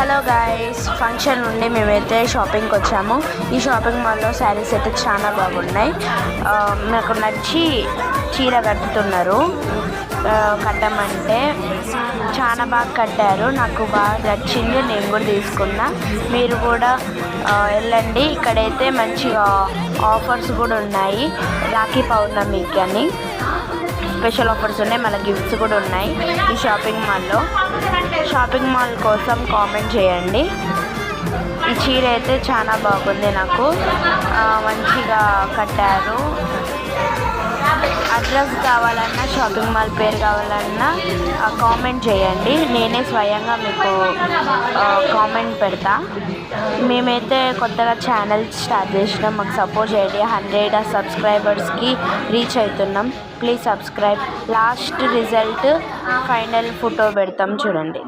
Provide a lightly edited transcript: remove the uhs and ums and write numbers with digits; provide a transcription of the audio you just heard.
Hello guys, function నుండి మేమైతే షాపింగ్కి వచ్చాము. ఈ షాపింగ్ మాల్లో శారీస్ అయితే చాలా బాగున్నాయి. నాకు నచ్చి చీర కట్టుతున్నారు. కట్టమంటే చాలా బాగా కట్టారు, నాకు బాగా నచ్చింది. నేను కూడా తీసుకున్నా. మీరు కూడా వెళ్ళండి. ఇక్కడైతే మంచిగా ఆఫర్స్ కూడా ఉన్నాయి. రాఖీ పౌర్ణమికి అని స్పెషల్ ఆఫర్స్ ఉన్నాయి, మళ్ళీ గిఫ్ట్స్ కూడా ఉన్నాయి ఈ షాపింగ్ మాల్లో. షాపింగ్ మాల్ కోసం కామెంట్ చేయండి. ఈ చీర అయితే చాలా బాగుంది, నాకు మంచిగా కట్టారు. అడ్రస్ కావాలన్నా, షాపింగ్ మాల్ పేరు కావాలన్నా కామెంట్ చేయండి. నేనే స్వయంగా మీకు కామెంట్ పెడతా. మేమైతే కొత్తగా ఛానల్ స్టార్ట్ చేసినాం, మాకు సపోర్ట్ చేయండి. 100 సబ్స్క్రైబర్స్కి రీచ్ అవుతున్నాం. Please subscribe. Last result final photo పెడతాం, చూడండి.